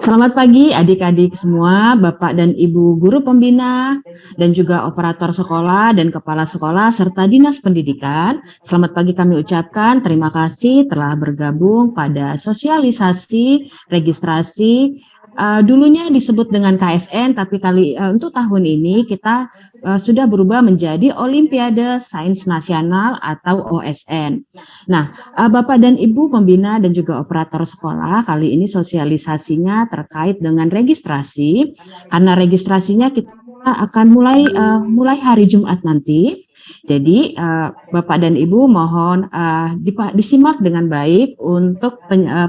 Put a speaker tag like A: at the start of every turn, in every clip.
A: Selamat pagi adik-adik semua, Bapak dan Ibu guru pembina, dan juga operator sekolah dan kepala sekolah serta dinas pendidikan. Selamat pagi kami ucapkan terima kasih telah bergabung pada sosialisasi registrasi. Dulunya disebut dengan KSN, tapi untuk tahun ini kita sudah berubah menjadi Olimpiade Sains Nasional atau OSN. Nah, Bapak dan Ibu pembina dan juga operator sekolah, kali ini sosialisasinya terkait dengan registrasi. Karena registrasinya kita akan mulai hari Jumat nanti. Jadi Bapak dan Ibu mohon disimak dengan baik untuk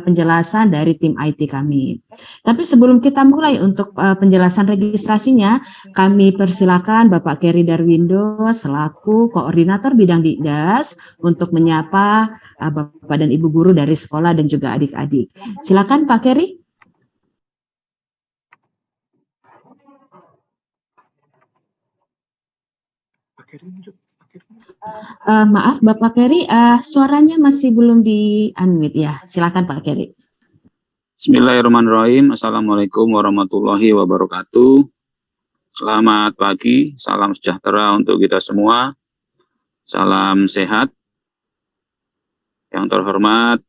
A: penjelasan dari tim IT kami. Tapi sebelum kita mulai untuk penjelasan registrasinya, kami persilakan Bapak Keri Darwindo selaku koordinator bidang Dikdas untuk menyapa Bapak dan Ibu guru dari sekolah dan juga adik-adik. Silakan Pak Keri. Maaf Bapak Keri, suaranya masih belum di-unmute ya. Silakan Pak Keri.
B: Bismillahirrahmanirrahim. Assalamualaikum warahmatullahi wabarakatuh. Selamat pagi, salam sejahtera untuk kita semua. Salam sehat. Yang terhormat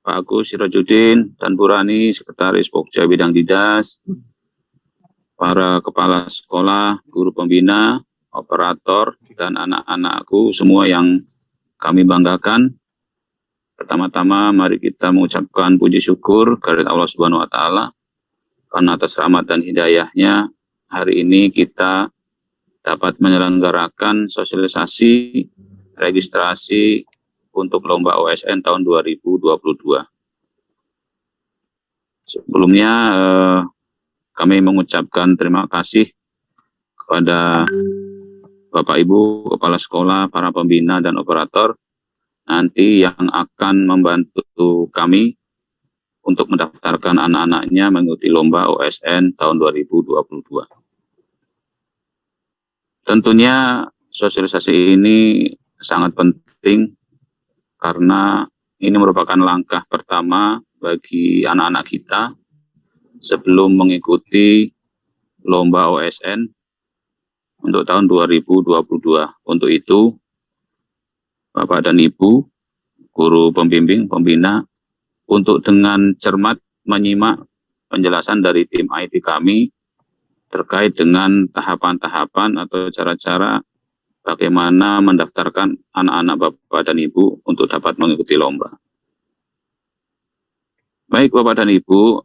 B: Pak Agus Sirajudin dan Bu Rani, Sekretaris Pokja Bidang Didas, para kepala sekolah, guru pembina, operator, dan anak-anakku semua yang kami banggakan. Pertama-tama mari kita mengucapkan puji syukur kepada Allah Subhanahu wa taala karena atas rahmat dan hidayahnya hari ini kita dapat menyelenggarakan sosialisasi registrasi untuk lomba OSN tahun 2022. Sebelumnya kami mengucapkan terima kasih kepada Bapak Ibu kepala sekolah, para pembina dan operator nanti yang akan membantu kami untuk mendaftarkan anak-anaknya mengikuti lomba OSN tahun 2022. Tentunya sosialisasi ini sangat penting karena ini merupakan langkah pertama bagi anak-anak kita sebelum mengikuti lomba OSN untuk tahun 2022. Untuk itu, Bapak dan Ibu, guru pembimbing, pembina, untuk dengan cermat menyimak penjelasan dari tim IT kami terkait dengan tahapan-tahapan atau cara-cara bagaimana mendaftarkan anak-anak Bapak dan Ibu untuk dapat mengikuti lomba. Baik Bapak dan Ibu,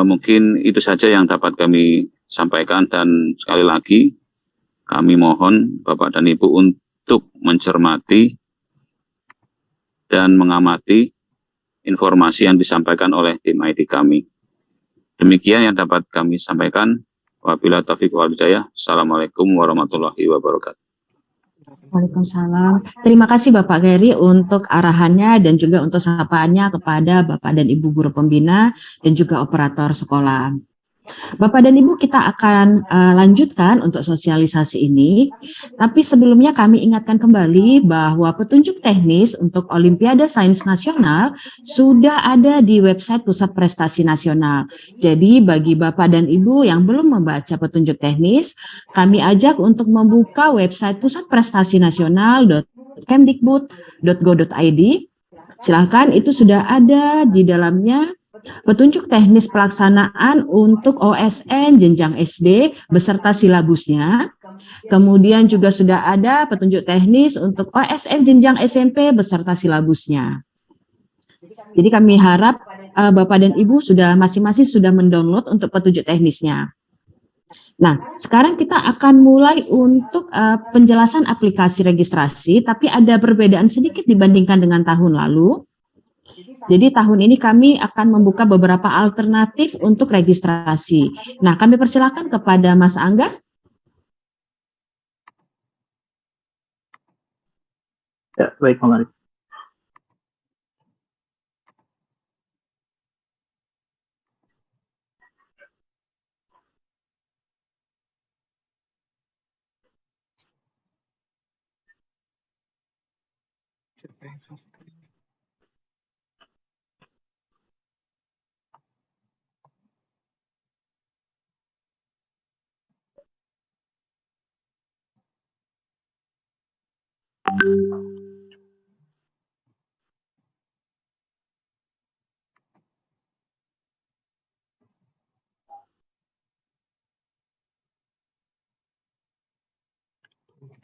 B: mungkin itu saja yang dapat kami sampaikan dan sekali lagi kami mohon Bapak dan Ibu untuk mencermati dan mengamati informasi yang disampaikan oleh tim IT kami. Demikian yang dapat kami sampaikan. Wabillahi taufiq wal hidayah. Assalamualaikum warahmatullahi wabarakatuh.
A: Waalaikumsalam. Terima kasih Bapak Keri untuk arahannya dan juga untuk sapaannya kepada Bapak dan Ibu guru pembina dan juga operator sekolah. Bapak dan Ibu, kita akan lanjutkan untuk sosialisasi ini. Tapi sebelumnya kami ingatkan kembali bahwa petunjuk teknis untuk Olimpiade Sains Nasional sudah ada di website Pusat Prestasi Nasional. Jadi bagi Bapak dan Ibu yang belum membaca petunjuk teknis, kami ajak untuk membuka website Pusat Prestasi Nasional.kemdikbud.go.id. Silakan, itu sudah ada di dalamnya petunjuk teknis pelaksanaan untuk OSN jenjang SD beserta silabusnya. Kemudian juga sudah ada petunjuk teknis untuk OSN jenjang SMP beserta silabusnya. Jadi kami harap Bapak dan Ibu sudah masing-masing sudah mendownload untuk petunjuk teknisnya. Nah, sekarang kita akan mulai untuk penjelasan aplikasi registrasi, tapi ada perbedaan sedikit dibandingkan dengan tahun lalu. Jadi tahun ini kami akan membuka beberapa alternatif untuk registrasi. Nah, kami persilakan kepada Mas Angga.
C: Ya, baik, Pak.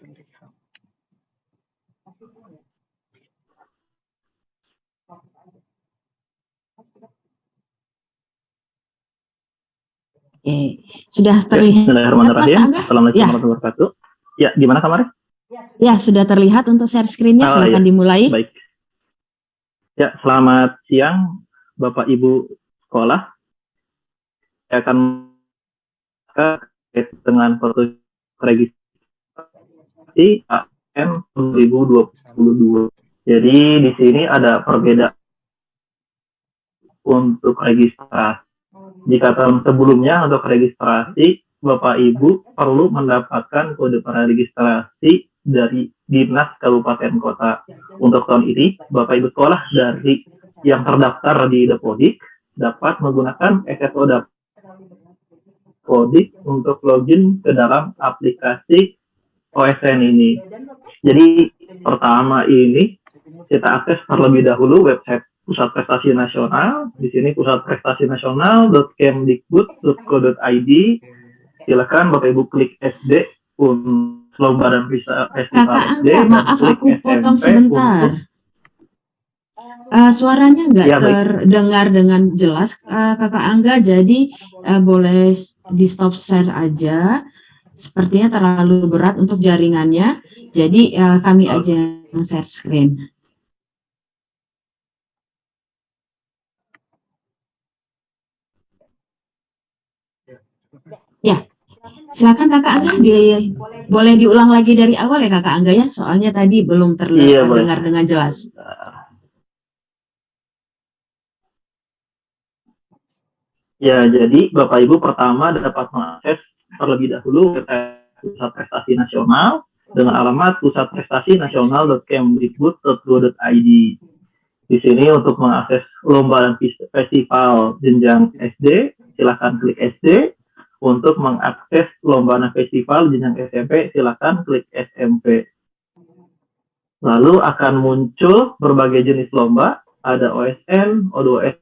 A: Oke, sudah
C: Ya,
A: terlihat Mas
C: Bismillahirrahmanirrahim.
A: Angga?
C: Assalamualaikum
A: Ya,
C: warahmatullahi wabarakatuh. Ya, gimana kamarnya?
A: ya sudah terlihat untuk share screen-nya,
C: Oh,
A: silakan
C: ya.
A: dimulai.
C: Baik. Ya, selamat siang Bapak Ibu sekolah. Saya akan terkait dengan foto registrasi AM 2022. Jadi di sini ada perbedaan untuk registrasi. Jika tahun sebelumnya untuk registrasi, Bapak Ibu perlu mendapatkan kode praregistrasi dari Dinas Kabupaten Kota. Untuk tahun ini, Bapak Ibu sekolah dari yang terdaftar di Dapodik dapat menggunakan SSO Dapodik untuk login ke dalam aplikasi OSN ini. Jadi pertama ini kita akses terlebih dahulu website Pusat Prestasi Nasional. Di sini pusatprestasi.kemdikbud.co.id. Silakan Bapak Ibu klik SD untuk lomba dan festival
A: Kakak
C: SD,
A: Angga,
C: dan
A: maaf
C: klik
A: aku potong
C: SMP
A: sebentar.
C: untuk
A: Suaranya nggak
C: Ya, baik.
A: terdengar dengan jelas, Kakak Angga. Jadi boleh di stop share aja. Sepertinya terlalu berat untuk jaringannya. Jadi kami aja yang share screen. Ya, silakan Kakak Angga. Boleh diulang lagi dari awal ya Kakak Angga ya. Soalnya tadi belum
C: Iya, boleh.
A: terdengar dengan jelas.
C: Ya, jadi Bapak Ibu pertama dapat mengakses terlebih dahulu Pusat Prestasi Nasional dengan alamat pusatprestasi-nasional.kemdikbud.go.id. Di sini untuk mengakses lomba dan festival jenjang SD, silakan klik SD. Untuk mengakses lomba dan festival jenjang SMP, silakan klik SMP. Lalu akan muncul berbagai jenis lomba, ada OSN, O2S,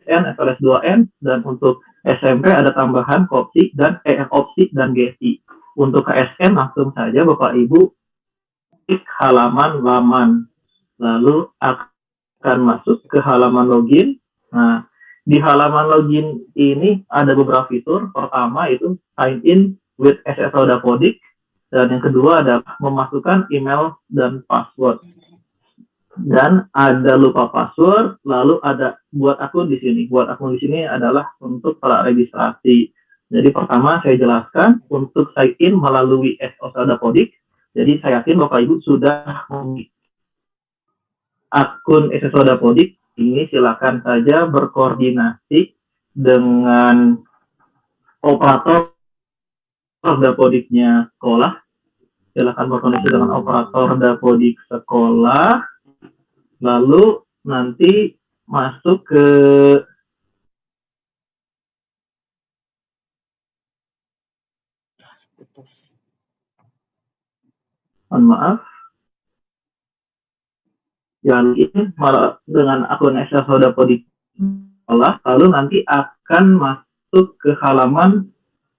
C: FLS 2N, dan untuk SMP ada tambahan opsi dan GSI. Untuk KSN langsung saja Bapak Ibu klik halaman laman, lalu akan masuk ke halaman login. Nah, di halaman login ini ada beberapa fitur. Pertama itu sign in with SSO Dapodik, dan yang kedua adalah memasukkan email dan password. Dan ada lupa password, lalu ada buat akun di sini. Buat akun di sini adalah untuk praregistrasi. Jadi pertama saya jelaskan untuk sign in melalui SSO Dapodik. Jadi saya yakin Bapak Ibu sudah memiliki akun SSO Dapodik. Ini silakan saja berkoordinasi dengan operator Dapodiknya sekolah. Silakan berkoordinasi dengan operator Dapodik sekolah. Lalu nanti masuk ke maaf yang ini dengan akun SSO Dapodik sekolah, lalu nanti akan masuk ke halaman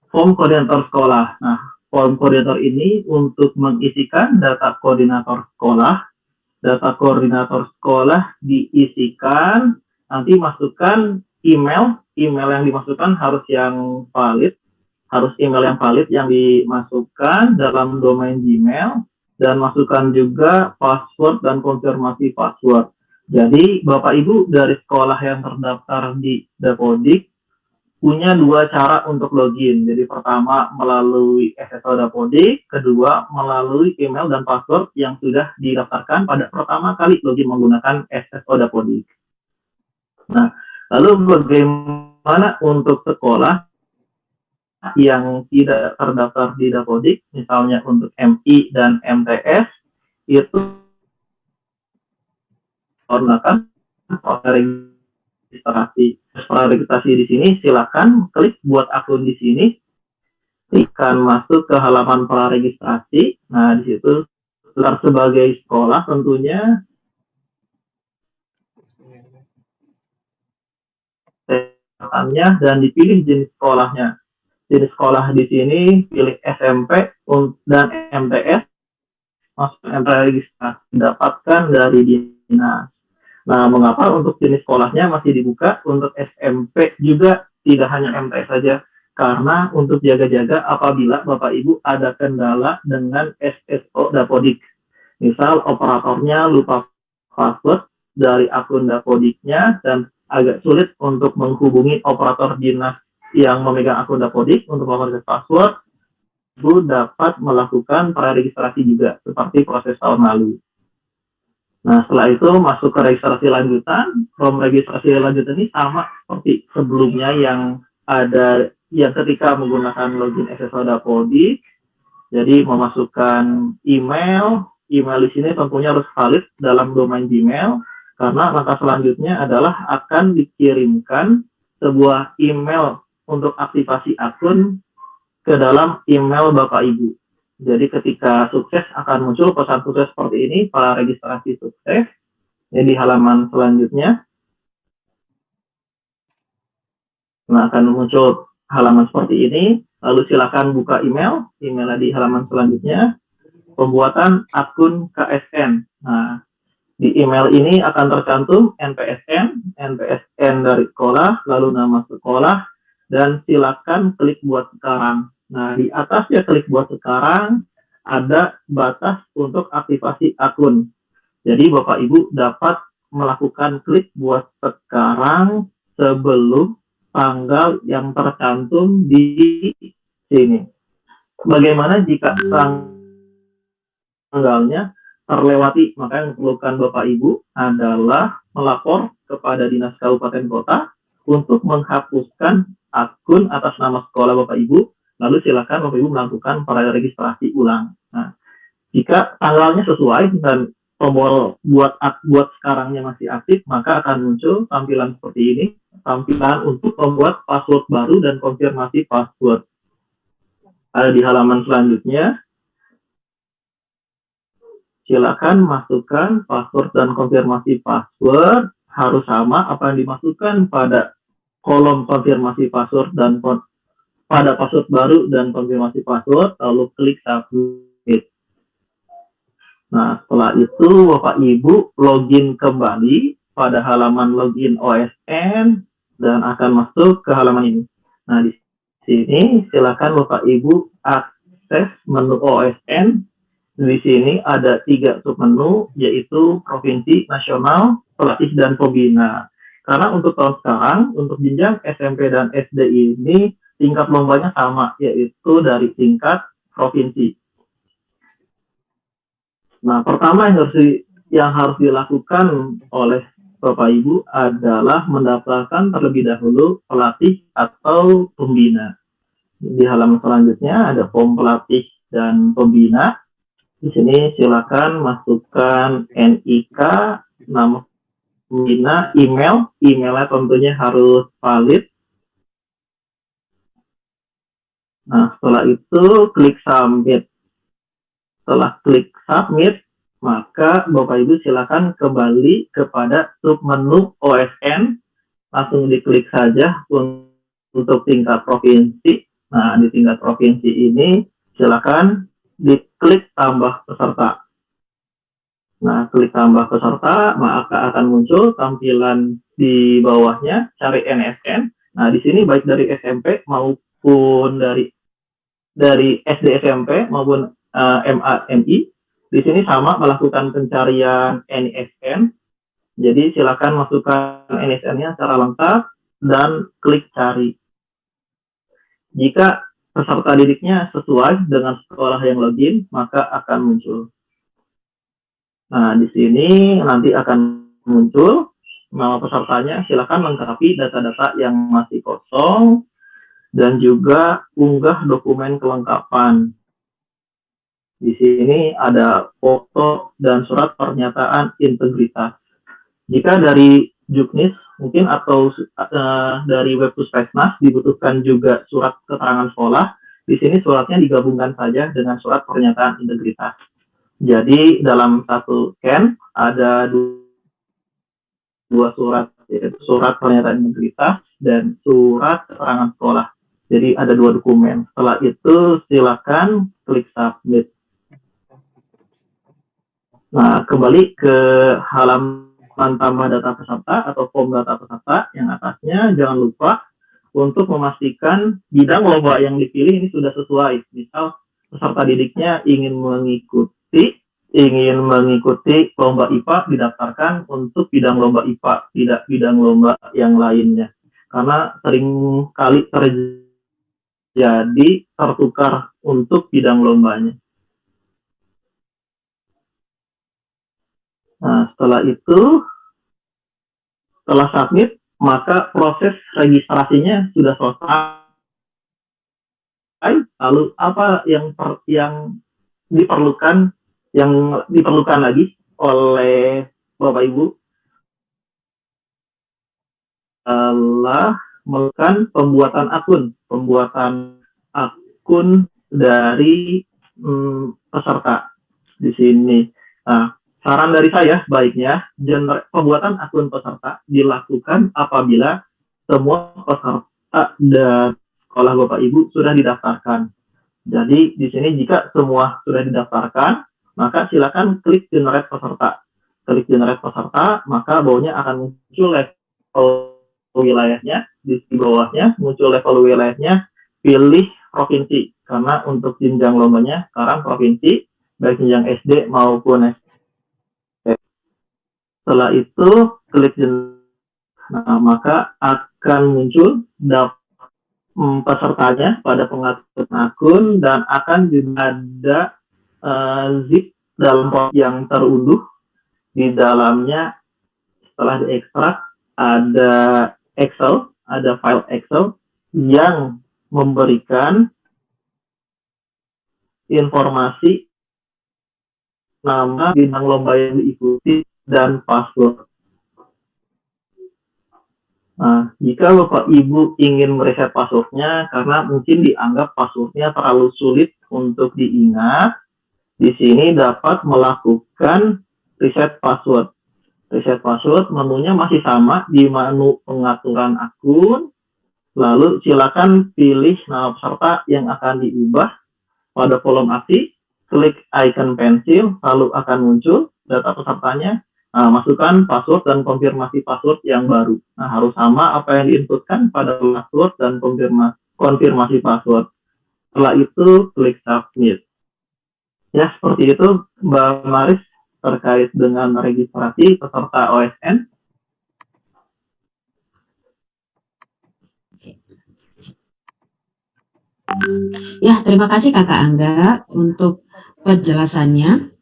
C: form koordinator sekolah. Nah, form koordinator ini untuk mengisikan data koordinator sekolah. Data koordinator sekolah diisikan, nanti masukkan email yang dimasukkan harus yang valid, harus email yang valid yang dimasukkan dalam domain Gmail, dan masukkan juga password dan konfirmasi password. Jadi Bapak Ibu dari sekolah yang terdaftar di Dapodik punya dua cara untuk login. Jadi pertama melalui SSO Dapodik, kedua melalui email dan password yang sudah didaftarkan pada pertama kali login menggunakan SSO Dapodik. Nah, lalu bagaimana untuk sekolah yang tidak terdaftar di Dapodik, misalnya untuk MI dan MTS, itu menggunakan registrasi di sini, silakan klik buat akun di sini, akan masuk ke halaman praregistrasi. Nah, di situ sebagai sekolah tentunya dan dipilih jenis sekolahnya. jenis sekolah di sini pilih SMP dan MTS, masuk registrasi dapatkan dari dinas. Nah, mengapa untuk jenis sekolahnya masih dibuka? Untuk SMP juga tidak hanya MTS saja, karena untuk jaga-jaga apabila Bapak Ibu ada kendala dengan SSO Dapodik. Misal operatornya lupa password dari akun Dapodiknya dan agak sulit untuk menghubungi operator dinas yang memegang akun Dapodik untuk melakukan password, Ibu dapat melakukan praregistrasi juga seperti proses tahun lalu. Nah, setelah itu masuk ke registrasi lanjutan. Form registrasi lanjutan ini sama seperti sebelumnya yang ada yang ketika menggunakan login SSO Dapodik. Jadi memasukkan email di sini tentunya harus valid dalam domain Gmail, karena langkah selanjutnya adalah akan dikirimkan sebuah email untuk aktivasi akun ke dalam email Bapak Ibu. Jadi ketika sukses akan muncul pesan sukses seperti ini, para registrasi sukses. Jadi halaman selanjutnya. Nah, akan muncul halaman seperti ini. Lalu silakan buka emailnya di halaman selanjutnya. Pembuatan akun KSN. Nah, di email ini akan tercantum NPSN dari sekolah, lalu nama sekolah, dan silakan klik buat sekarang. Nah, di atasnya klik buat sekarang, ada batas untuk aktivasi akun. Jadi, Bapak Ibu dapat melakukan klik buat sekarang sebelum tanggal yang tercantum di sini. Bagaimana jika tanggalnya terlewati? Maka yang diperlukan Bapak Ibu adalah melapor kepada Dinas Kabupaten Kota untuk menghapuskan akun atas nama sekolah Bapak Ibu. Lalu silakan Bapak Ibu melakukan praregistrasi ulang. Nah, jika tanggalnya sesuai dan tombol buat sekarangnya masih aktif, maka akan muncul tampilan seperti ini, tampilan untuk membuat password baru dan konfirmasi password. Ada di halaman selanjutnya. Silakan masukkan password dan konfirmasi password harus sama apa yang dimasukkan pada kolom konfirmasi password dan pada password baru dan konfirmasi password, lalu klik submit. Nah, setelah itu Bapak Ibu login kembali pada halaman login OSN dan akan masuk ke halaman ini. Nah, di sini silakan Bapak Ibu akses menu OSN. Di sini ada 3 submenu, yaitu provinsi, nasional, pelatih, dan pembina. Karena untuk tahun sekarang, untuk jenjang SMP dan SD ini, tingkat lombanya sama, yaitu dari tingkat provinsi. Nah, pertama yang harus dilakukan oleh Bapak Ibu adalah mendaftarkan terlebih dahulu pelatih atau pembina. Di halaman selanjutnya ada form pelatih dan pembina. Di sini silakan masukkan NIK, nama pembina, emailnya tentunya harus valid. Nah, setelah itu klik submit. Setelah klik submit, maka Bapak Ibu silakan kembali kepada submenu OSN. Langsung diklik saja untuk tingkat provinsi. Nah, di tingkat provinsi ini silakan diklik tambah peserta. Nah, klik tambah peserta, maka akan muncul tampilan di bawahnya, cari NSN. Nah, di sini baik dari SMP maupun dari SD SMP maupun MI, di sini sama melakukan pencarian NSN. Jadi silakan masukkan NSN-nya secara lengkap dan klik cari. Jika peserta didiknya sesuai dengan sekolah yang login, maka akan muncul. Nah, di sini nanti akan muncul nama pesertanya. Silakan lengkapi data-data yang masih kosong dan juga unggah dokumen kelengkapan. Di sini ada foto dan surat pernyataan integritas. Jika dari Juknis mungkin atau dari web Puskesmas dibutuhkan juga surat keterangan sekolah, di sini suratnya digabungkan saja dengan surat pernyataan integritas. Jadi dalam satu scan ada dua surat, yaitu surat pernyataan integritas dan surat keterangan sekolah. Jadi ada 2 dokumen. Setelah itu silakan klik submit. Nah, kembali ke halaman tambah data peserta atau form data peserta yang atasnya, jangan lupa untuk memastikan bidang lomba yang dipilih ini sudah sesuai. Misal peserta didiknya ingin mengikuti lomba IPA, didaftarkan untuk bidang lomba IPA, tidak bidang lomba yang lainnya. Karena sering kali terjadi tertukar untuk bidang lombanya. Nah, setelah submit, maka proses registrasinya sudah selesai. Lalu apa yang diperlukan lagi oleh Bapak Ibu adalah melakukan pembuatan akun dari peserta di sini. Nah, saran dari saya baiknya pembuatan akun peserta dilakukan apabila semua peserta dan sekolah Bapak Ibu sudah didaftarkan. Jadi di sini jika semua sudah didaftarkan, maka silakan klik generate peserta. Klik generate peserta, maka bawahnya akan muncul level wilayahnya. Di bawahnya muncul level wilayahnya, pilih provinsi. Karena untuk jenjang lombanya sekarang provinsi, baik jenjang SD maupun SMP. Setelah itu klik generate. Nah, maka akan muncul pesertanya pada pengaturan akun dan akan juga ada zip dalam yang terunduh. Di dalamnya setelah diekstrak ada Excel, ada file Excel yang memberikan informasi nama bidang lomba yang diikuti dan password. Nah, jika Bapak Ibu ingin mereset passwordnya karena mungkin dianggap passwordnya terlalu sulit untuk diingat, di sini dapat melakukan reset password. Reset password menunya masih sama di menu pengaturan akun, lalu silakan pilih nama peserta yang akan diubah. Pada kolom aksi, klik icon pensil, lalu akan muncul data pesertanya. Nah, masukkan password dan konfirmasi password yang baru. Nah, harus sama apa yang diinputkan pada password dan konfirmasi password. Setelah itu, klik submit. Ya, seperti itu, Mbak Maris, terkait dengan registrasi peserta OSN.
A: Ya, terima kasih Kakak Angga untuk penjelasannya.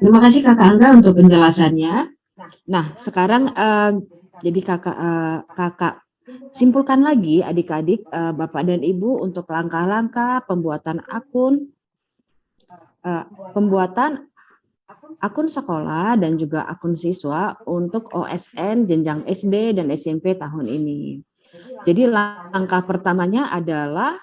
A: Terima kasih Kakak Angga untuk penjelasannya. Nah, sekarang jadi kakak simpulkan lagi adik-adik, Bapak dan Ibu untuk langkah-langkah pembuatan akun sekolah dan juga akun siswa untuk OSN jenjang SD dan SMP tahun ini. Jadi langkah pertamanya adalah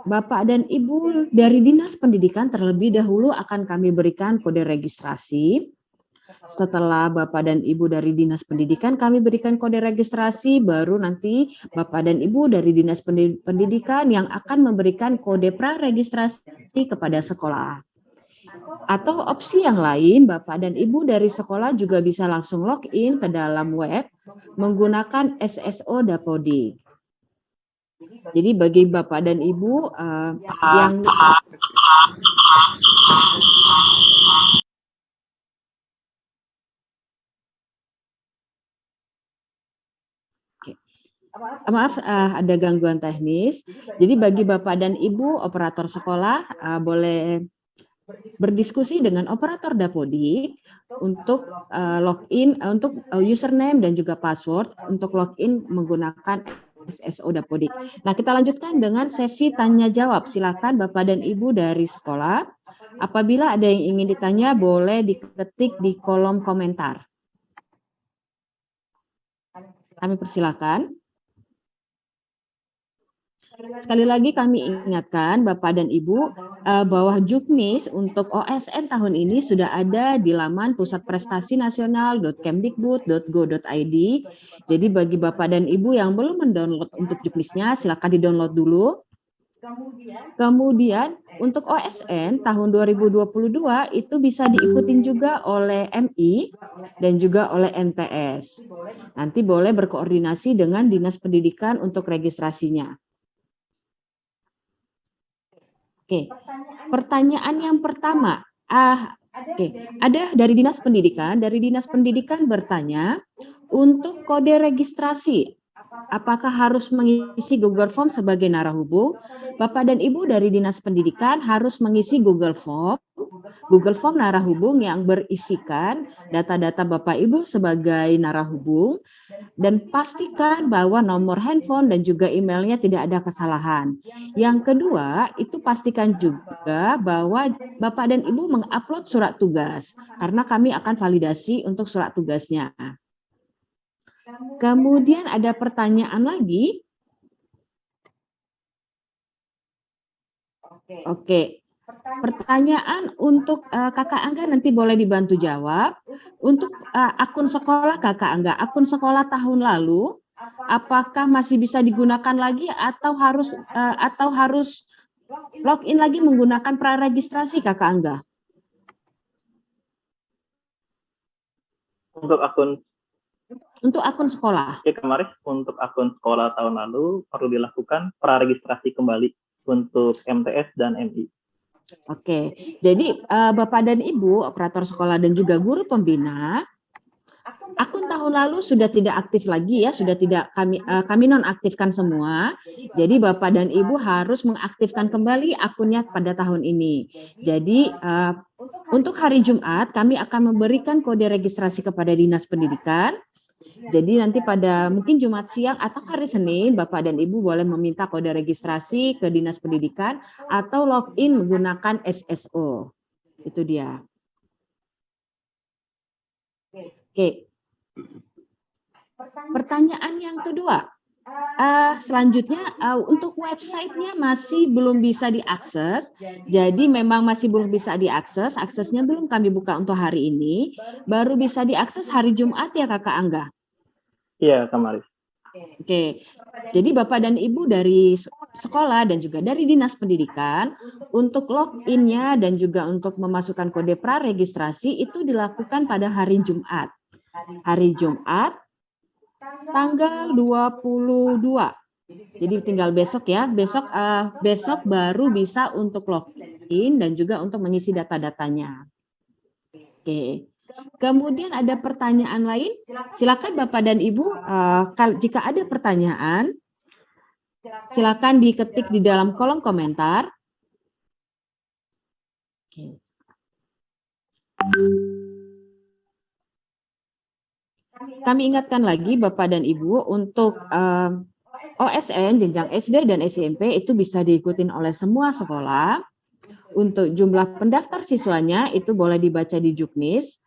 A: Bapak dan Ibu dari Dinas Pendidikan terlebih dahulu akan kami berikan kode registrasi. Setelah Bapak dan Ibu dari Dinas Pendidikan kami berikan kode registrasi, baru nanti Bapak dan Ibu dari Dinas Pendidikan yang akan memberikan kode praregistrasi kepada sekolah. Atau opsi yang lain, Bapak dan Ibu dari sekolah juga bisa langsung login ke dalam web menggunakan SSO Dapodik. Jadi bagi Bapak dan Ibu yang maaf, ada gangguan teknis. Jadi bagi Bapak dan Ibu operator sekolah boleh berdiskusi dengan operator Dapodik untuk login, untuk username dan juga password untuk login menggunakan SSO Dapodik. Nah, kita lanjutkan dengan sesi tanya jawab. Silakan Bapak dan Ibu dari sekolah. Apabila ada yang ingin ditanya, boleh diketik di kolom komentar. Kami persilakan. Sekali lagi kami ingatkan Bapak dan Ibu, bawah Juknis untuk OSN tahun ini sudah ada di laman pusatprestasi-nasional.kemdikbud.go.id. Jadi bagi Bapak dan Ibu yang belum mendownload untuk Juknisnya, silakan di-download dulu. Kemudian untuk OSN tahun 2022 itu bisa diikutin juga oleh MI dan juga oleh MTS. Nanti boleh berkoordinasi dengan Dinas Pendidikan untuk registrasinya. Oke, pertanyaan yang pertama, ada dari Dinas Pendidikan. Dari Dinas Pendidikan bertanya, untuk kode registrasi, apakah harus mengisi Google Form sebagai narahubung? Bapak dan Ibu dari Dinas Pendidikan harus mengisi Google Form narahubung yang berisikan data-data Bapak Ibu sebagai narahubung, dan pastikan bahwa nomor handphone dan juga emailnya tidak ada kesalahan. Yang kedua, itu pastikan juga bahwa Bapak dan Ibu mengupload surat tugas, karena kami akan validasi untuk surat tugasnya. Kemudian ada pertanyaan lagi. Oke. Pertanyaan untuk Kakak Angga nanti boleh dibantu jawab. Untuk akun sekolah Kakak Angga, akun sekolah tahun lalu, apakah masih bisa digunakan lagi atau harus login lagi menggunakan praregistrasi Kakak Angga? Untuk akun sekolah.
C: Ya, kemarin untuk akun sekolah tahun lalu perlu dilakukan praregistrasi kembali untuk MTS dan MI.
A: Oke, jadi Bapak dan Ibu, operator sekolah dan juga guru pembina, akun tahun lalu sudah tidak aktif lagi ya, sudah tidak kami nonaktifkan semua. Jadi Bapak dan Ibu harus mengaktifkan kembali akunnya pada tahun ini. Jadi untuk hari Jumat kami akan memberikan kode registrasi kepada Dinas Pendidikan. Jadi nanti pada mungkin Jumat siang atau hari Senin, Bapak dan Ibu boleh meminta kode registrasi ke Dinas Pendidikan atau login menggunakan SSO. Itu dia. Oke. Pertanyaan yang kedua. Selanjutnya untuk websitenya masih belum bisa diakses. Jadi memang masih belum bisa diakses. Aksesnya belum kami buka untuk hari ini. Baru bisa diakses hari Jumat ya Kakak Angga?
C: Iya, Kak Maris.
A: Oke, jadi Bapak dan Ibu dari sekolah dan juga dari Dinas Pendidikan, untuk login-nya dan juga untuk memasukkan kode praregistrasi itu dilakukan pada hari Jumat. Hari Jumat, tanggal 22. Jadi tinggal besok ya, besok baru bisa untuk login dan juga untuk mengisi data-datanya. Oke. Kemudian ada pertanyaan lain, silakan Bapak dan Ibu, jika ada pertanyaan, silakan diketik di dalam kolom komentar. Oke. Kami ingatkan lagi Bapak dan Ibu untuk OSN, jenjang SD dan SMP itu bisa diikuti oleh semua sekolah. Untuk jumlah pendaftar siswanya itu boleh dibaca di Juknis,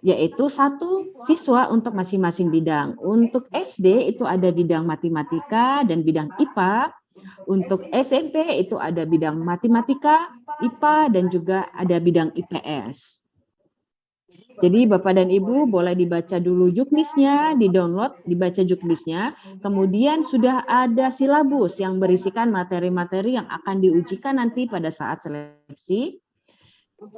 A: yaitu 1 siswa untuk masing-masing bidang. Untuk SD itu ada bidang matematika dan bidang IPA. Untuk SMP itu ada bidang matematika, IPA, dan juga ada bidang IPS. Jadi Bapak dan Ibu boleh dibaca dulu Juknisnya, di-download, dibaca Juknisnya. Kemudian sudah ada silabus yang berisikan materi-materi yang akan diujikan nanti pada saat seleksi.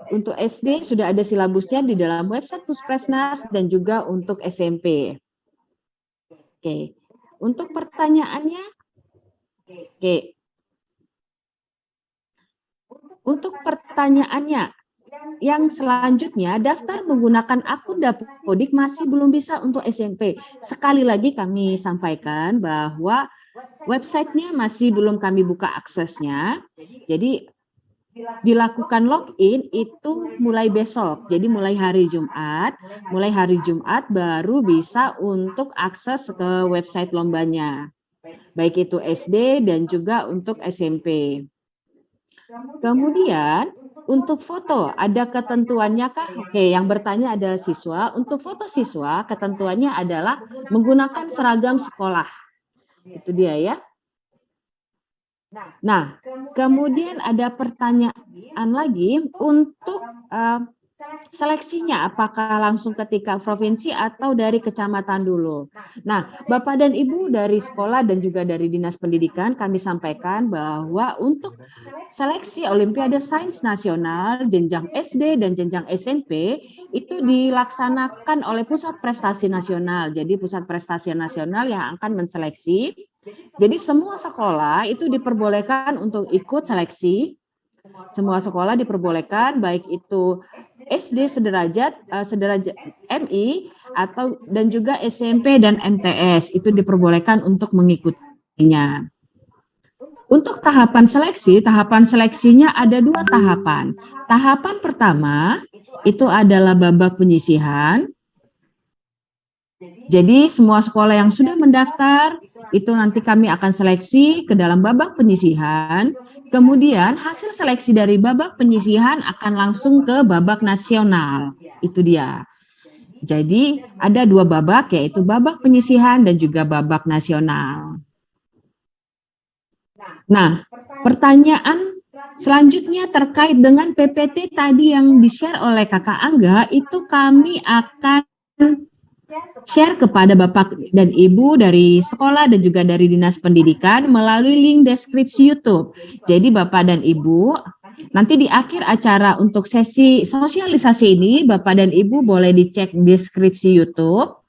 A: Untuk SD sudah ada silabusnya di dalam website Puspresnas dan juga untuk SMP. Oke. Untuk pertanyaannya, oke. Untuk pertanyaannya, yang selanjutnya daftar menggunakan akun Dapodik masih belum bisa untuk SMP. Sekali lagi kami sampaikan bahwa websitenya masih belum kami buka aksesnya. Jadi dilakukan login itu mulai besok. Jadi mulai hari Jumat baru bisa untuk akses ke website lombanya. Baik itu SD dan juga untuk SMP. Kemudian untuk foto ada ketentuannya kah? Oke, yang bertanya adalah siswa. Untuk foto siswa ketentuannya adalah menggunakan seragam sekolah. Itu dia ya. Nah, kemudian ada pertanyaan lagi untuk seleksinya, apakah langsung ketika provinsi atau dari kecamatan dulu. Nah, Bapak dan Ibu dari sekolah dan juga dari Dinas Pendidikan kami sampaikan bahwa untuk seleksi Olimpiade Sains Nasional jenjang SD dan jenjang SMP itu dilaksanakan oleh Pusat Prestasi Nasional. Jadi Pusat Prestasi Nasional yang akan menseleksi. Jadi semua sekolah itu diperbolehkan untuk ikut seleksi. Semua sekolah diperbolehkan baik itu SD sederajat MI atau dan juga SMP dan MTS itu diperbolehkan untuk mengikutinya. Untuk tahapan seleksinya ada 2 tahapan. Tahapan pertama itu adalah babak penyisihan. Jadi semua sekolah yang sudah mendaftar itu nanti kami akan seleksi ke dalam babak penyisihan. Kemudian hasil seleksi dari babak penyisihan akan langsung ke babak nasional. Itu dia. Jadi ada 2 babak yaitu babak penyisihan dan juga babak nasional. Nah, pertanyaan selanjutnya terkait dengan PPT tadi yang di-share oleh Kakak Angga, itu kami akan share kepada Bapak dan Ibu dari sekolah dan juga dari Dinas Pendidikan melalui link deskripsi YouTube. Jadi Bapak dan Ibu, nanti di akhir acara untuk sesi sosialisasi ini, Bapak dan Ibu boleh dicek deskripsi YouTube.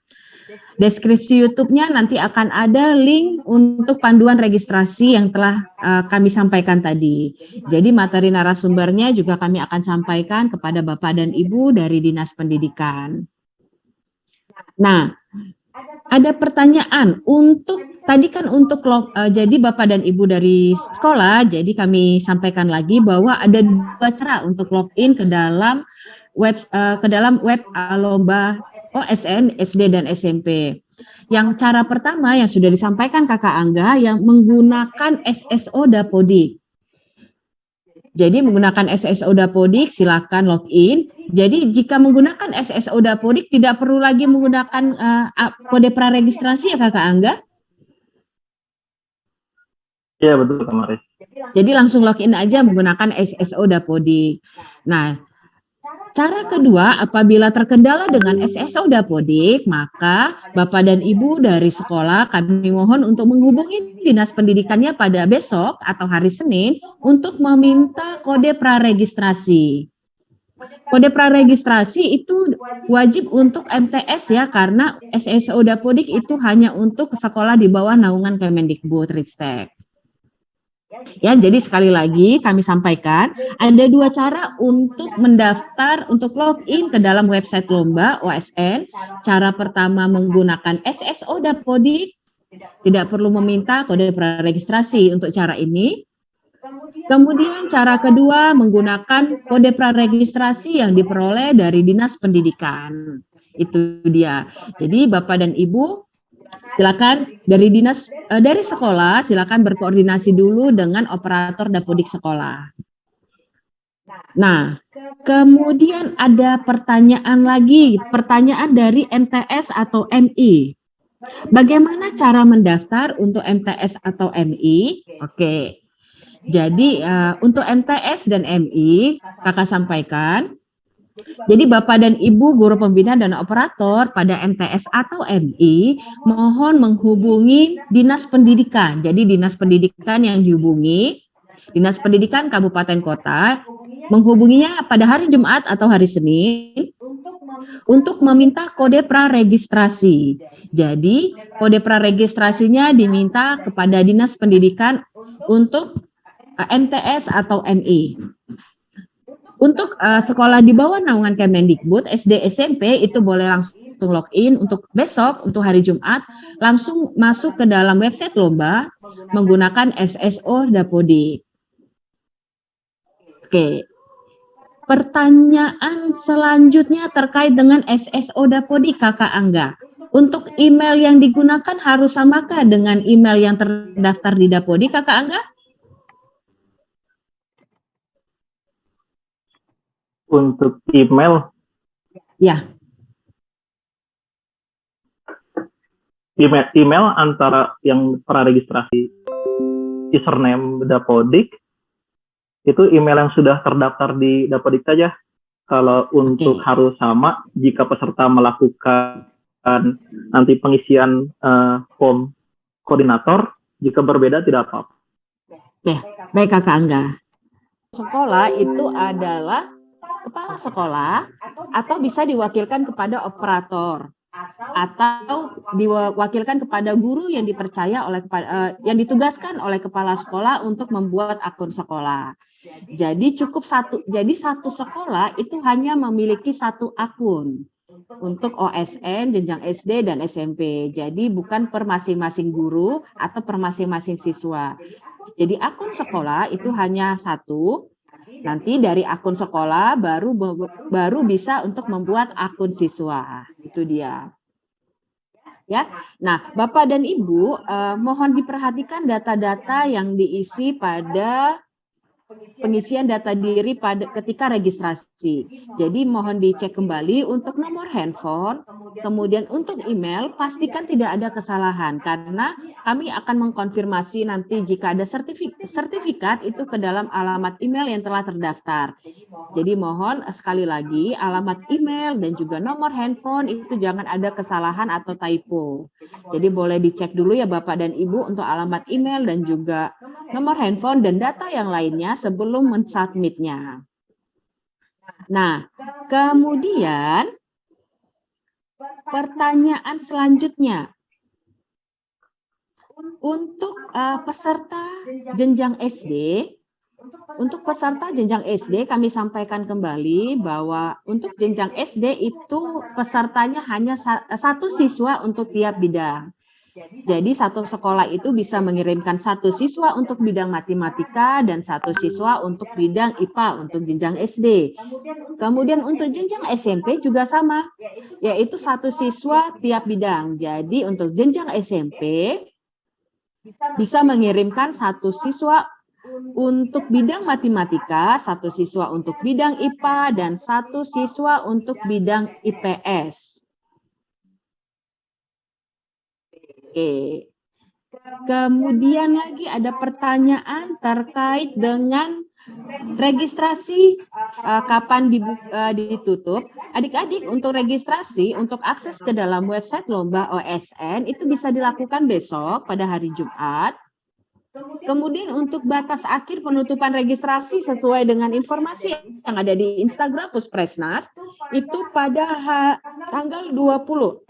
A: Deskripsi YouTube-nya nanti akan ada link untuk panduan registrasi yang telah kami sampaikan tadi. Jadi materi narasumbernya juga kami akan sampaikan kepada Bapak dan Ibu dari Dinas Pendidikan. Nah, ada pertanyaan untuk tadi kan untuk jadi Bapak dan Ibu dari sekolah, jadi kami sampaikan lagi bahwa ada 2 cara untuk login ke dalam web lomba OSN SD dan SMP. Yang cara pertama yang sudah disampaikan Kakak Angga yang menggunakan SSO Dapodik. Jadi menggunakan SSO Dapodik silakan login. Jadi jika menggunakan SSO Dapodik tidak perlu lagi menggunakan kode praregistrasi ya Kakak Angga?
C: Iya betul Kak Maris.
A: Jadi langsung login aja menggunakan SSO Dapodik. Nah, cara kedua, apabila terkendala dengan SSO Dapodik, maka Bapak dan Ibu dari sekolah kami mohon untuk menghubungi Dinas Pendidikannya pada besok atau hari Senin untuk meminta kode praregistrasi. Kode praregistrasi itu wajib untuk MTS ya, karena SSO Dapodik itu hanya untuk sekolah di bawah naungan Kemendikbud-Ristek. Ya, jadi sekali lagi kami sampaikan ada 2 cara untuk mendaftar untuk login ke dalam website lomba OSN. Cara pertama menggunakan SSO Dapodik, tidak perlu meminta kode praregistrasi untuk cara ini. Kemudian cara kedua menggunakan kode praregistrasi yang diperoleh dari Dinas Pendidikan. Itu dia. Jadi Bapak dan Ibu silakan dari sekolah silakan berkoordinasi dulu dengan operator Dapodik sekolah. Nah, kemudian ada pertanyaan lagi, pertanyaan dari MTS atau MI. Bagaimana cara mendaftar untuk MTS atau MI? Oke. Jadi untuk MTS dan MI Kakak sampaikan. Jadi Bapak dan Ibu guru pembina dan operator pada MTS atau MI mohon menghubungi Dinas Pendidikan. Jadi Dinas Pendidikan yang dihubungi, Dinas Pendidikan Kabupaten Kota, menghubunginya pada hari Jumat atau hari Senin untuk meminta kode praregistrasi. Jadi kode praregistrasinya diminta kepada Dinas Pendidikan untuk MTS atau MI. Untuk sekolah di bawah naungan Kemendikbud, SD, SMP itu boleh langsung login. Untuk besok, untuk hari Jumat, langsung masuk ke dalam website lomba menggunakan SSO Dapodik. Oke. Pertanyaan selanjutnya terkait dengan SSO Dapodik, Kakak Angga. Untuk email yang digunakan harus samakah dengan email yang terdaftar di Dapodik, Kakak Angga?
C: Untuk email?
A: Ya.
C: Email antara yang praregistrasi. username Dapodik, itu email yang sudah terdaftar di Dapodik saja. Kalau untuk harus sama, jika peserta melakukan nanti pengisian form koordinator, jika berbeda tidak apa-apa.
A: Oke, baik Kakak Angga. Sekolah itu adalah kepala sekolah atau bisa diwakilkan kepada operator atau diwakilkan kepada guru yang dipercaya oleh yang ditugaskan oleh kepala sekolah untuk membuat akun sekolah. Jadi satu sekolah itu hanya memiliki satu akun untuk OSN, jenjang SD dan SMP. Jadi bukan per masing-masing guru atau per masing-masing siswa. Jadi akun sekolah itu hanya satu. Nanti dari akun sekolah baru bisa untuk membuat akun siswa. Itu dia. Ya. Nah, Bapak dan Ibu mohon diperhatikan data-data yang diisi pada pengisian data diri ketika registrasi. Jadi mohon dicek kembali untuk nomor handphone, kemudian untuk email pastikan tidak ada kesalahan karena kami akan mengkonfirmasi nanti jika ada sertifikat itu ke dalam alamat email yang telah terdaftar. Jadi mohon sekali lagi alamat email dan juga nomor handphone itu jangan ada kesalahan atau typo. Jadi boleh dicek dulu ya Bapak dan Ibu untuk alamat email dan juga nomor handphone dan data yang lainnya sebelum mensubmitnya. Nah, kemudian pertanyaan selanjutnya. Untuk peserta jenjang SD, kami sampaikan kembali bahwa untuk jenjang SD itu pesertanya hanya satu siswa untuk tiap bidang. Jadi satu sekolah itu bisa mengirimkan satu siswa untuk bidang matematika dan satu siswa untuk bidang IPA untuk jenjang SD. Kemudian untuk jenjang SMP juga sama, yaitu satu siswa tiap bidang. Jadi untuk jenjang SMP bisa mengirimkan satu siswa untuk bidang matematika, satu siswa untuk bidang IPA, dan satu siswa untuk bidang IPS. Oke. Kemudian lagi ada pertanyaan terkait dengan registrasi kapan ditutup. Adik-adik untuk registrasi untuk akses ke dalam website lomba OSN itu bisa dilakukan besok pada hari Jumat. Kemudian untuk batas akhir penutupan registrasi sesuai dengan informasi yang ada di Instagram Puspresnas itu pada tanggal 20.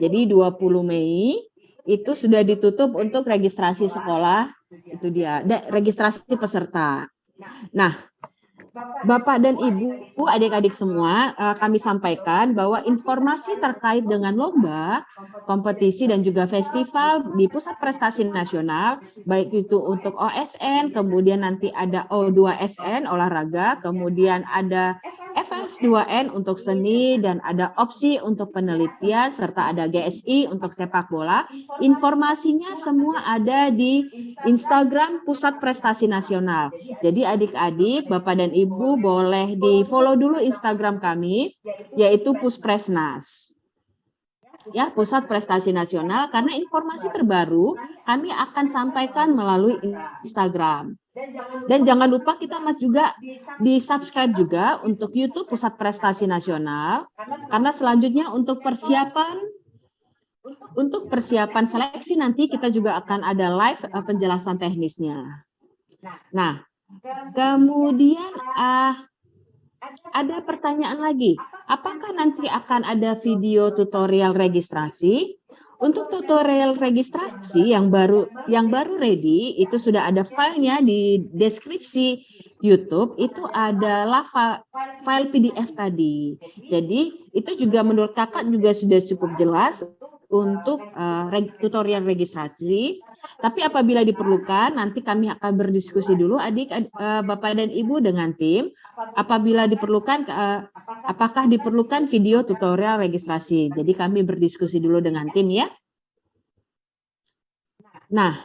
A: Jadi 20 Mei itu sudah ditutup untuk registrasi sekolah, itu dia, registrasi peserta. Nah, Bapak dan Ibu, adik-adik semua, kami sampaikan bahwa informasi terkait dengan lomba, kompetisi dan juga festival di Pusat Prestasi Nasional, baik itu untuk OSN, kemudian nanti ada O2SN olahraga, kemudian ada FS2N untuk seni dan ada opsi untuk penelitian serta ada GSI untuk sepak bola. Informasinya semua ada di Instagram Pusat Prestasi Nasional. Jadi adik-adik, Bapak dan Ibu boleh di-follow dulu Instagram kami yaitu Puspresnas. Ya, Pusat Prestasi Nasional karena informasi terbaru kami akan sampaikan melalui Instagram. Dan jangan lupa kita juga di-subscribe juga untuk YouTube Pusat Prestasi Nasional karena selanjutnya untuk persiapan seleksi nanti kita juga akan ada live penjelasan teknisnya. Nah, kemudian ada pertanyaan lagi. Apakah nanti akan ada video tutorial registrasi? Untuk tutorial registrasi yang baru ready itu sudah ada filenya di deskripsi YouTube, itu adalah file PDF tadi. Jadi itu juga menurut kakak juga sudah cukup jelas untuk tutorial registrasi. Tapi apabila diperlukan, nanti kami akan berdiskusi dulu Bapak dan Ibu dengan tim. Apabila diperlukan, apakah diperlukan video tutorial registrasi. Jadi kami berdiskusi dulu dengan tim ya. Nah,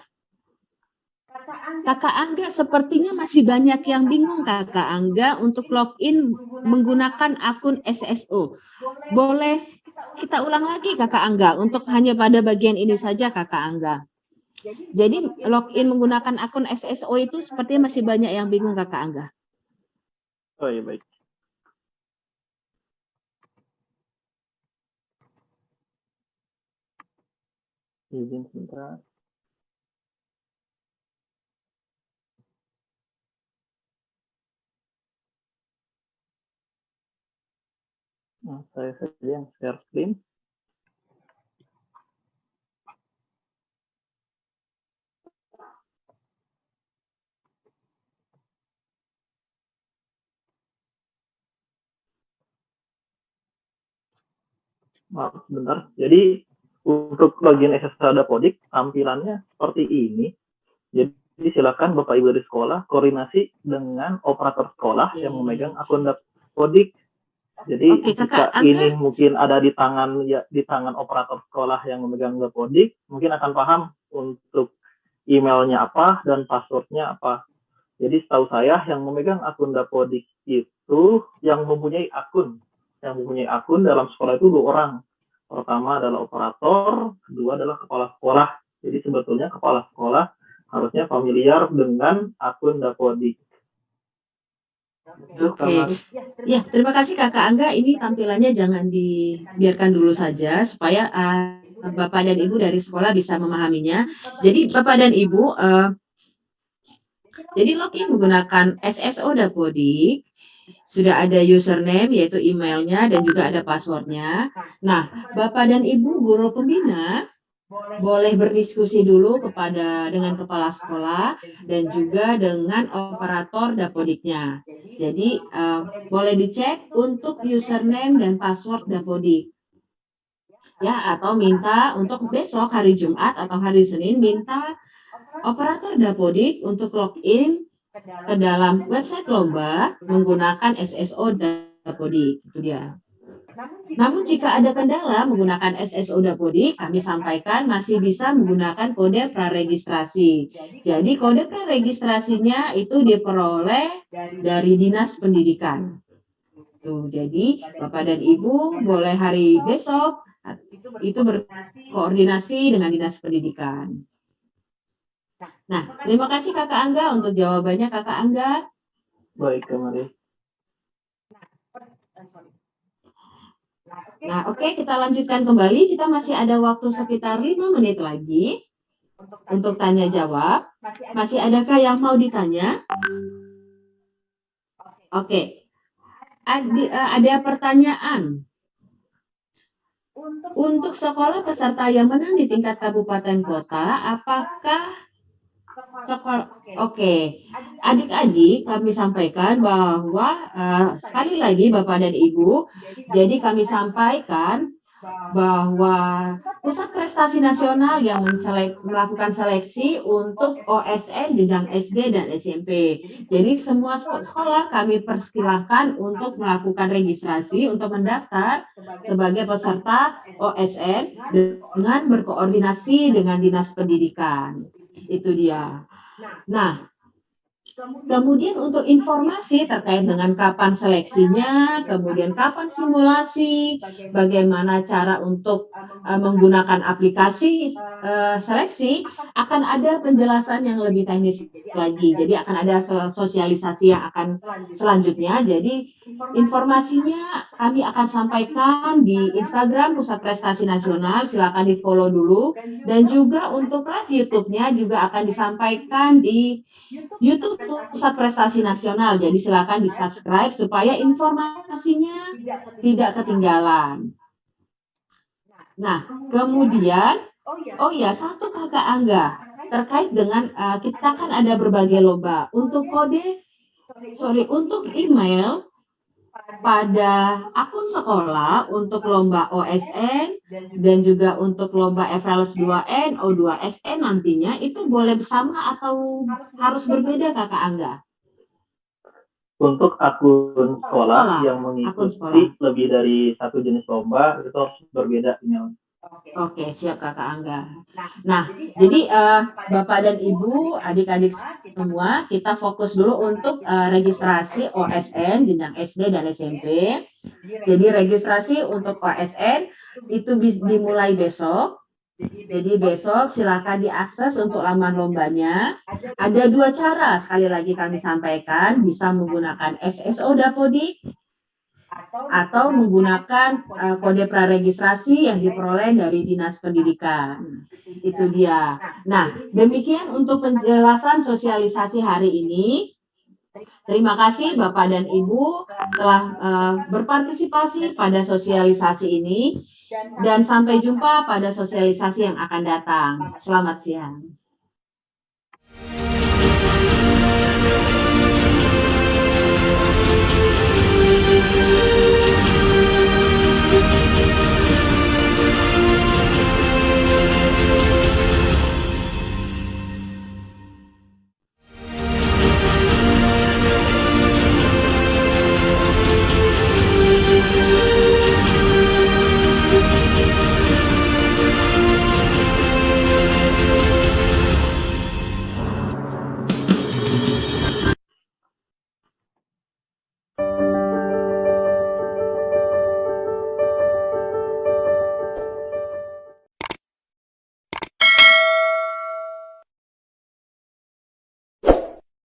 A: Kakak Angga sepertinya masih banyak yang bingung Kakak Angga untuk login menggunakan akun SSO. Boleh kita ulang lagi Kakak Angga untuk hanya pada bagian ini saja Kakak Angga. Jadi login menggunakan akun SSO itu sepertinya masih banyak yang bingung Kakak Angga.
C: Oh iya, baik. Izin sebentar. Nah, saya saja yang share screen. Maaf sebentar. Jadi untuk login SSO Dapodik tampilannya seperti ini. Jadi silakan Bapak Ibu dari sekolah koordinasi dengan operator sekolah yang memegang akun Dapodik. Jadi
A: Oke,
C: jika
A: Kakak Angga,
C: ini mungkin ada di tangan operator sekolah yang memegang Dapodik, mungkin akan paham untuk emailnya apa dan passwordnya apa. Jadi setahu saya yang memegang akun Dapodik itu yang mempunyai akun dalam sekolah itu 2 orang. Pertama adalah operator, kedua adalah kepala sekolah. Jadi sebetulnya kepala sekolah harusnya familiar dengan akun Dapodik.
A: Oke. Ya, terima kasih Kakak Angga. Ini tampilannya jangan dibiarkan dulu saja supaya Bapak dan Ibu dari sekolah bisa memahaminya. Jadi Bapak dan Ibu, jadi login menggunakan SSO Dapodik. Sudah ada username yaitu emailnya dan juga ada passwordnya. Nah, Bapak dan Ibu guru pembina boleh berdiskusi dulu dengan kepala sekolah dan juga dengan operator Dapodiknya. Jadi boleh dicek untuk username dan password Dapodik. Ya, atau minta untuk besok hari Jumat atau hari Senin minta operator Dapodik untuk login ke dalam website lomba menggunakan SSO Dapodik. Itu dia. Namun jika ada kendala menggunakan SSO Dapodik, kami sampaikan masih bisa menggunakan kode praregistrasi. Jadi kode praregistrasinya itu diperoleh dari Dinas Pendidikan. Tuh, jadi Bapak dan Ibu boleh hari besok itu berkoordinasi dengan Dinas Pendidikan. Nah, terima kasih Kakak Angga untuk jawabannya Kakak Angga.
C: Baik, kemarin.
A: Nah, oke, kita lanjutkan kembali. Kita masih ada waktu sekitar 5 menit lagi untuk tanya jawab. Masih adakah yang mau ditanya? Oke. Ada pertanyaan. Untuk sekolah peserta yang menang di tingkat kabupaten kota, apakah sekolah? Oke. Adik-adik, kami sampaikan bahwa sekali lagi Bapak dan Ibu, jadi kami sampaikan bahwa Pusat Prestasi Nasional yang melakukan seleksi untuk OSN jenjang SD dan SMP. Jadi semua sekolah kami persilahkan untuk melakukan registrasi untuk mendaftar sebagai peserta OSN dengan berkoordinasi dengan Dinas Pendidikan. Itu dia. Nah, kemudian untuk informasi terkait dengan kapan seleksinya, kemudian kapan simulasi, bagaimana cara untuk menggunakan aplikasi seleksi, akan ada penjelasan yang lebih teknis lagi. Jadi akan ada sosialisasi yang akan selanjutnya. Jadi informasinya kami akan sampaikan di Instagram Pusat Prestasi Nasional, silakan di-follow dulu. Dan juga untuk live YouTube-nya juga akan disampaikan di YouTube Pusat Prestasi Nasional. Jadi silakan di-subscribe supaya informasinya tidak ketinggalan. Nah, kemudian, oh ya, satu Kakak Angga, terkait dengan kita kan ada berbagai lomba. Untuk untuk email pada akun sekolah untuk lomba OSN dan juga untuk lomba FLS 2N, O2SN nantinya itu boleh bersama atau harus berbeda Kakak Angga?
C: Untuk akun sekolah yang mengikuti lebih dari satu jenis lomba itu harus berbeda email.
A: Oke, siap Kakak Angga. Nah, jadi Bapak dan Ibu, adik-adik semua, kita fokus dulu untuk registrasi OSN jenjang SD dan SMP. Jadi registrasi untuk OSN itu dimulai besok. Jadi besok silakan diakses untuk laman lombanya. Ada 2 cara, sekali lagi kami sampaikan, bisa menggunakan SSO Dapodik atau menggunakan kode praregistrasi yang diperoleh dari Dinas Pendidikan. Itu dia. Nah, demikian untuk penjelasan sosialisasi hari ini. Terima kasih Bapak dan Ibu telah berpartisipasi pada sosialisasi ini, dan sampai jumpa pada sosialisasi yang akan datang. Selamat siang.